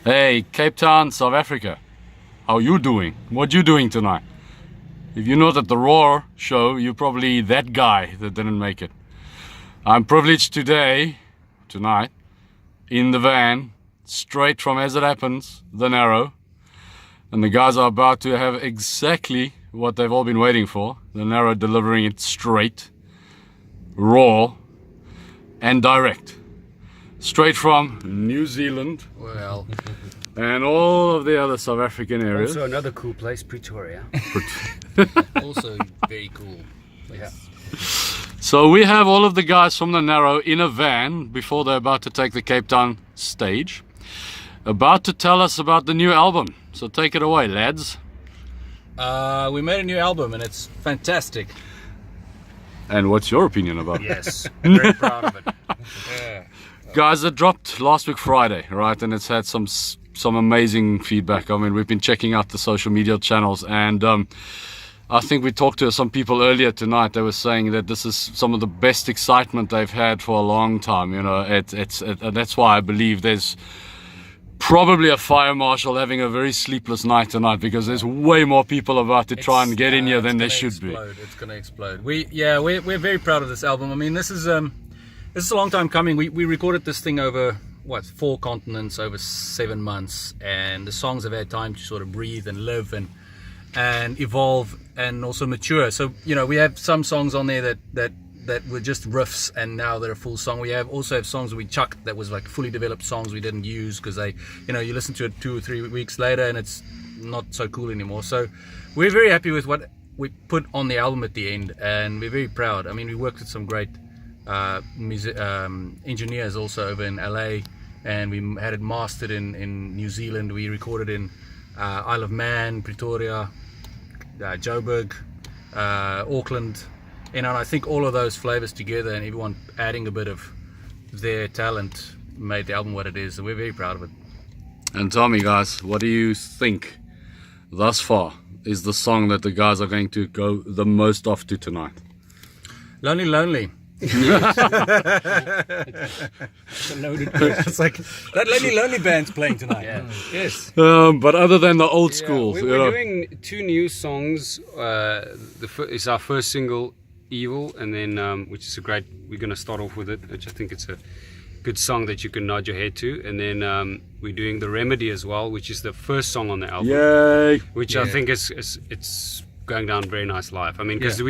Hey, Cape Town, South Africa. How you doing? What you doing tonight? If you're not at the Roar show, you're probably that guy that didn't make it. I'm privileged tonight, in the van, straight from As It Happens, the Narrow. And the guys are about to have exactly what they've all been waiting for. The Narrow delivering it straight, raw, and direct. Straight from New Zealand. Well, and all of the other South African areas. Also another cool place, Pretoria. also very cool. Yeah. So we have all of the guys from the Narrow in a van before they're about to take the Cape Town stage, about to tell us about the new album. So take it away, lads. We made a new album and it's fantastic. And what's your opinion about it? Yes, I'm very proud of it. Yeah. Guys, it dropped last week Friday, right? And it's had some amazing feedback. I mean, we've been checking out the social media channels, and I think we talked to some people earlier tonight. They were saying that this is some of the best excitement they've had for a long time. You know, that's why I believe there's probably a fire marshal having a very sleepless night tonight, because there's way more people about to try and get in here than there should be. It's going to explode. We're very proud of this album. I mean, this is a long time coming. We recorded this thing over 4 continents, over 7 months, and the songs have had time to sort of breathe and live and evolve and also mature. So, you know, we have some songs on there that were just riffs, and now they're a full song. We also have songs that we chucked that was like fully developed songs we didn't use because you listen to it 2 or 3 weeks later and it's not so cool anymore. So we're very happy with what we put on the album at the end, and we're very proud. I mean, we worked with some great engineers also over in LA, and we had it mastered in New Zealand. We recorded in Isle of Man, Pretoria, Joburg, Auckland, and I think all of those flavors together and everyone adding a bit of their talent made the album what it is, and we're very proud of it. And tell me, guys, what do you think thus far is the song that the guys are going to go the most off to tonight? Lonely Lonely. It's a loaded question. It's like that Lonely band's playing tonight. Yeah. Yes. But other than the old school, we're doing 2 new songs. It's our first single, Evil, and then which is we're going to start off with it, which I think it's a good song that you can nod your head to, and then we're doing The Remedy as well, which is the first song on the album. Yay! Which I think it's going down very nice live. I mean, because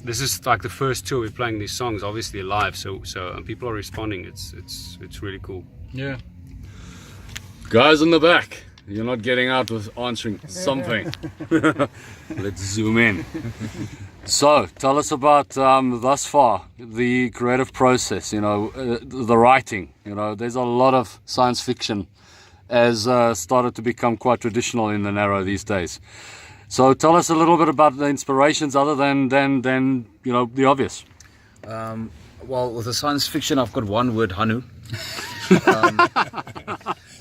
this is like the first tour we're playing these songs, obviously live, so people are responding. It's really cool. Yeah. Guys in the back, you're not getting out with answering something. Let's zoom in. So, tell us about thus far the creative process. You know, the writing. You know, there's a lot of science fiction has started to become quite traditional in the Narrow these days. So tell us a little bit about the inspirations other than the obvious. Well, with the science fiction, I've got one word, Hanu.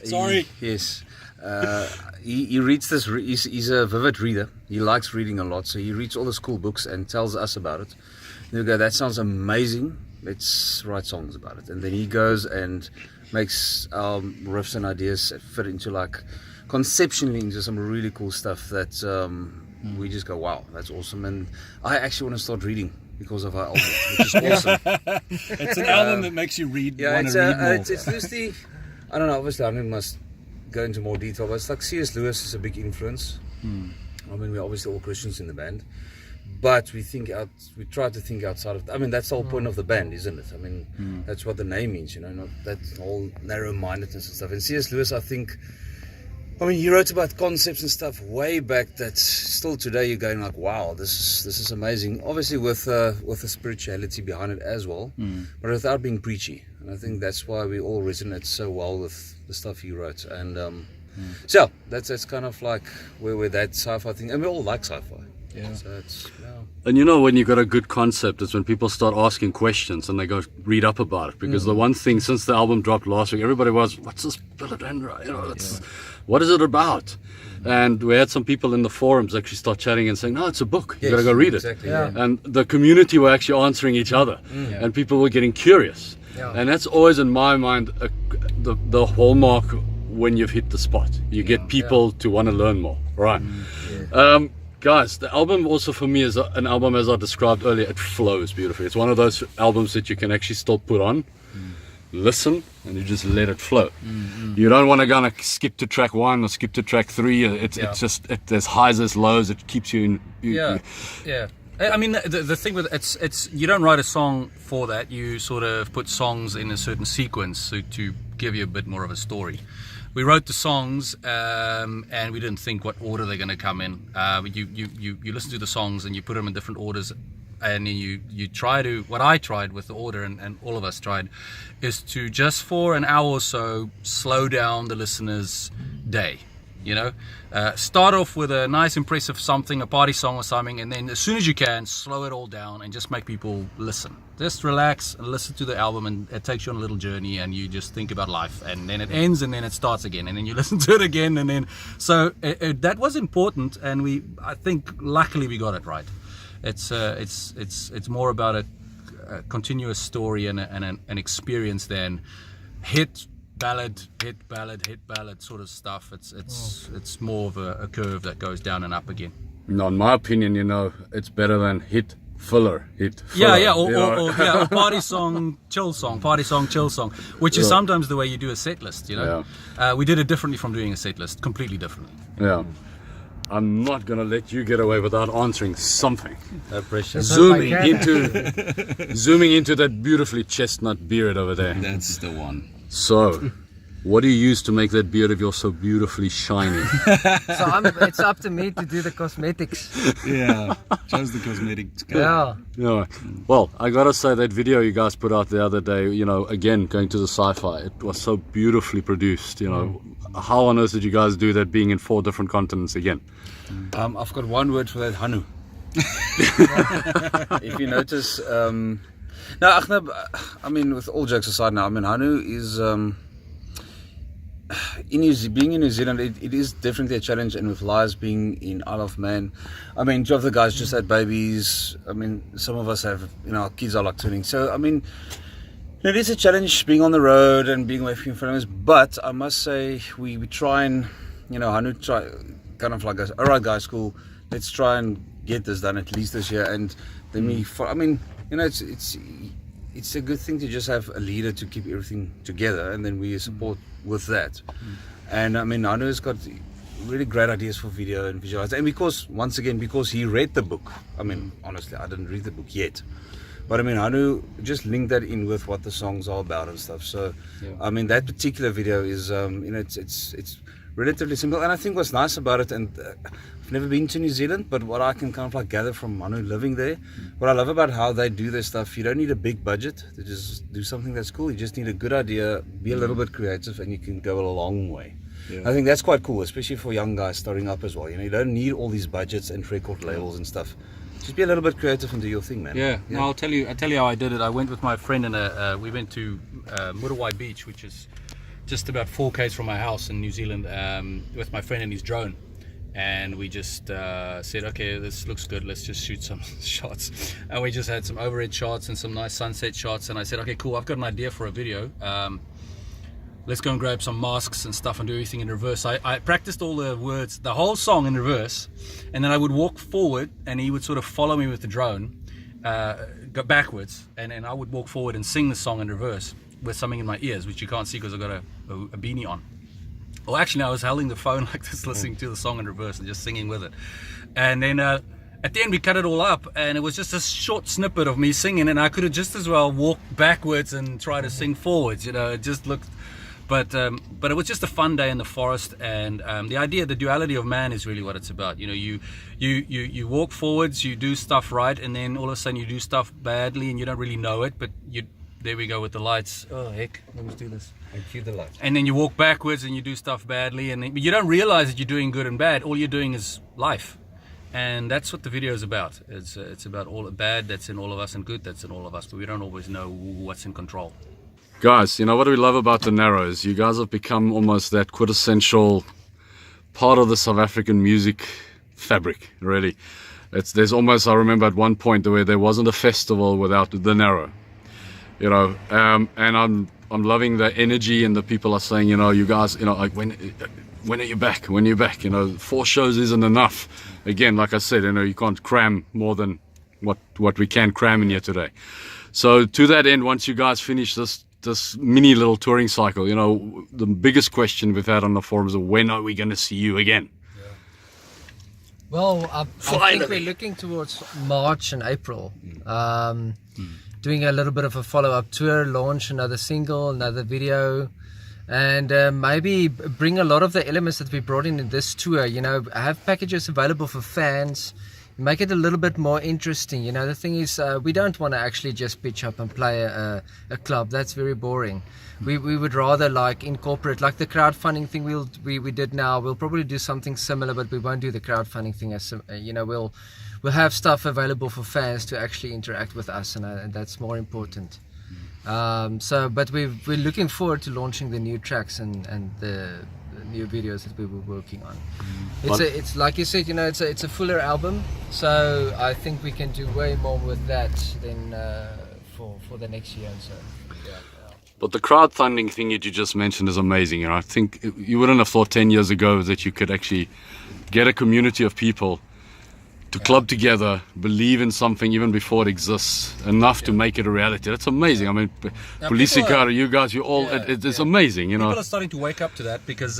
Sorry. Yes. He reads this. He's a vivid reader. He likes reading a lot, so he reads all the school books and tells us about it. And we go, that sounds amazing. Let's write songs about it. And then he goes and makes riffs and ideas fit into conceptually into some really cool stuff that we just go, wow, that's awesome. And I actually want to start reading because of our album, which is awesome. It's an album that makes you read. Yeah, want to read more. It's loosely, I don't know, obviously I must go into more detail, but it's like C.S. Lewis is a big influence. I mean, we're obviously all Christians in the band, but we try to think outside of, I mean, that's the whole point of the band, isn't it? I mean, that's what the name means, not that whole narrow-mindedness and stuff. And C.S. Lewis, I think, he wrote about concepts and stuff way back that still today you're going like, wow, this is amazing. Obviously with the spirituality behind it as well, but without being preachy. And I think that's why we all resonate so well with the stuff he wrote. And so that's kind of like where we're that sci-fi thing, and we all like sci-fi. Yeah. So it's And when you got a good concept, it's when people start asking questions and they go read up about it. Because the one thing since the album dropped last week, everybody was, what's this Perelandra? What is it about? And we had some people in the forums actually start chatting and saying, no, it's a book. You got to go read it. Exactly, And the community were actually answering each other. And people were getting curious. Yeah. And that's always in my mind the hallmark when you've hit the spot. You get people to want to learn more, right? Guys, the album also for me is an album, as I described earlier, it flows beautifully. It's one of those albums that you can actually still put on, listen, and you just let it flow. You don't want to go and skip to track 1 or skip to track 3. It's just, there's highs, there's lows, it keeps you in. Yeah. I mean, the thing with it's you don't write a song for that. You sort of put songs in a certain sequence to give you a bit more of a story. We wrote the songs and we didn't think what order they're going to come in. You listen to the songs and you put them in different orders, and then you try to, what I tried with the order and all of us tried, is to just for an hour or so slow down the listener's day. You know, start off with a nice impressive something, a party song or something, and then as soon as you can, slow it all down and just make people listen. Just relax and listen to the album, and it takes you on a little journey, and you just think about life, and then it ends, and then it starts again, and then you listen to it again, and then so that was important, and I think luckily we got it right. It's more about a continuous story and an experience than hit ballad, hit ballad sort of stuff. It's more of a curve that goes down and up again. No, in my opinion, you know, it's better than hit filler. Or party song, chill song, party song, chill song, which is sometimes the way you do a set list, you know. We did it differently from doing a set list, completely differently. Yeah. I'm not going to let you get away without answering something. No pressure. Zooming into that beautifully chestnut beard over there. That's the one. So, what do you use to make that beard of yours so beautifully shiny? So it's up to me to do the cosmetics. Yeah, chose the cosmetics. Yeah. Well, I gotta say that video you guys put out the other day, you know, again, going to the sci-fi, it was so beautifully produced, you know. How on earth did you guys do that being in 4 different continents again? I've got one word for that, Hanu. If you notice, I mean, with all jokes aside now, I mean, Hanu is, being in New Zealand, it is definitely a challenge, and with Lies being in Isle of Man, I mean, 2 of the guys just had babies. I mean, some of us have, you know, our kids are like turning. So, I mean, it is a challenge being on the road and being away from your families, but I must say we try and, you know, Hanu try kind of like, alright guys, cool, let's try and get this done at least this year, and then I mean, you know, it's a good thing to just have a leader to keep everything together, and then we support with that. And I mean, Hanu's got really great ideas for video and visualize, and because he read the book. I mean, honestly, I didn't read the book yet, but I mean, Hanu just linked that in with what the songs are about and stuff. So I mean, that particular video is you know, it's relatively simple, and I think what's nice about it, and I've never been to New Zealand, but what I can kind of like gather from Hanu living there, what I love about how they do their stuff, you don't need a big budget to just do something that's cool. You just need a good idea, be a little bit creative, and you can go a long way. I think that's quite cool, especially for young guys starting up as well. You know, you don't need all these budgets and record labels and stuff. Just be a little bit creative and do your thing, man. Yeah. No, I'll tell you how I did it. I went with my friend and we went to Muriwai Beach, which is just about 4 k's from my house in New Zealand, with my friend and his drone, and we just said, okay, this looks good, let's just shoot some shots. And we just had some overhead shots and some nice sunset shots, and I said, okay, cool, I've got an idea for a video. Let's go and grab some masks and stuff and do everything in reverse. I practiced all the words, the whole song in reverse, and then I would walk forward and he would sort of follow me with the drone, go backwards, and I would walk forward and sing the song in reverse with something in my ears, which you can't see because I've got a beanie on. Well, actually, I was holding the phone like this, listening to the song in reverse and just singing with it. And then at the end, we cut it all up, and it was just a short snippet of me singing, and I could have just as well walked backwards and try to sing forwards. You know, it just looked. But it was just a fun day in the forest, and the idea, the duality of man, is really what it's about. You know, you walk forwards, you do stuff right, and then all of a sudden you do stuff badly, and you don't really know it, but there we go with the lights. Oh heck, let's do this. And cue the lights. And then you walk backwards and you do stuff badly, and you don't realize that you're doing good and bad. All you're doing is life, and that's what the video is about. It's about all the bad that's in all of us and good that's in all of us, but we don't always know what's in control. Guys, you know what we love about the Narrows? You guys have become almost that quintessential part of the South African music fabric, really. There's almost, I remember at one point where there wasn't a festival without the Narrow. you know, and I'm loving the energy, and the people are saying, you know, you guys, you know, like when are you back? When are you back? You know, 4 shows isn't enough. Again, like I said, you know, you can't cram more than what we can cram in here today. So to that end, once you guys finish this mini little touring cycle, you know, the biggest question we've had on the forums is, when are we going to see you again? Well, I think we're looking towards March and April. Doing a little bit of a follow-up tour, launch another single, another video, and maybe bring a lot of the elements that we brought in this tour. You know, have packages available for fans, make it a little bit more interesting. You know, the thing is, we don't want to actually just pitch up and play a club. That's very boring. We would rather like incorporate, like the crowdfunding thing we did now. We'll probably do something similar, but we won't do the crowdfunding thing. As you know, we'll have stuff available for fans to actually interact with us, and that's more important. But we're looking forward to launching the new tracks and the new videos that we were working on. It's like you said, you know, it's a fuller album, so I think we can do way more with that than for the next year and so. But the crowdfunding thing that you just mentioned is amazing. You know, I think you wouldn't have thought 10 years ago that you could actually get a community of people to club together, believe in something even before it exists, enough to make it a reality. That's amazing. I mean, Polisikara, you guys, you all, it's amazing, you know. People are starting to wake up to that, because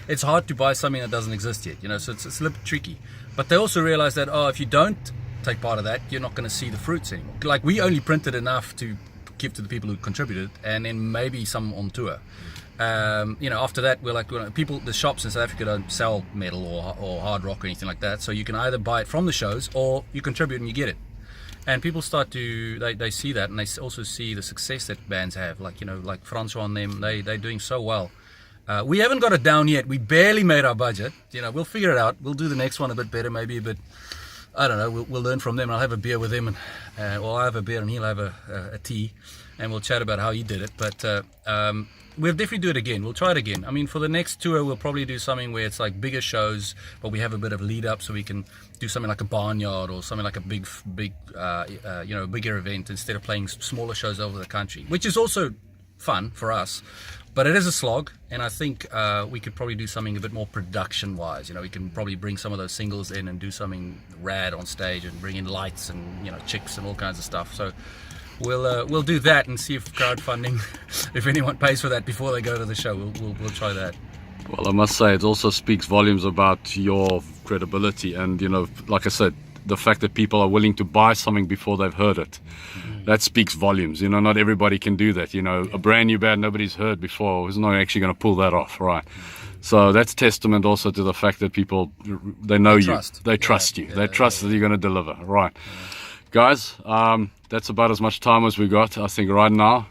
it's hard to buy something that doesn't exist yet, you know, so it's a little bit tricky. But they also realize that, if you don't take part of that, you're not going to see the fruits anymore. Like, we only printed enough to give to the people who contributed, and then maybe some on tour. You know, after that, we're like, people, the shops in South Africa don't sell metal or hard rock or anything like that, so you can either buy it from the shows or you contribute and you get it. And people start to, they see that, and they also see the success that bands have, like, you know, like Francois and them, they're doing so well. We haven't got it down yet. We barely made our budget. You know, we'll figure it out. We'll do the next one a bit better, maybe, but I don't know, we'll learn from them. I'll have a beer with him, and I'll have a beer and he'll have a tea, and we'll chat about how he did it. But we'll definitely do it again. We'll try it again. I mean, for the next tour, we'll probably do something where it's like bigger shows, but we have a bit of lead up, so we can do something like a barnyard or something like a big, you know, bigger event, instead of playing smaller shows over the country, which is also fun for us. But it is a slog, and I think we could probably do something a bit more production-wise. You know, we can probably bring some of those singles in and do something rad on stage, and bring in lights and, you know, chicks and all kinds of stuff. So we'll do that and see if crowdfunding, if anyone pays for that before they go to the show, we'll try that. Well, I must say, it also speaks volumes about your credibility, and, you know, like I said, the fact that people are willing to buy something before they've heard it. That speaks volumes. You know, not everybody can do that. You know, a brand new band nobody's heard before is not actually going to pull that off, right? So that's testament also to the fact that people, they know you, they trust you, they trust that you're going to deliver, right? Guys, that's about as much time as we got. I think right now,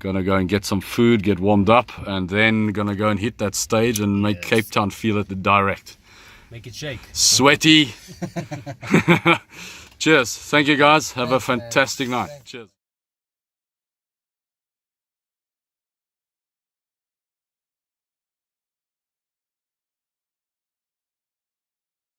gonna go and get some food, get warmed up, and then gonna go and hit that stage and make Cape Town feel it direct. Make it shake. Sweaty. Cheers. Thank you, guys. Have a fantastic night. Cheers.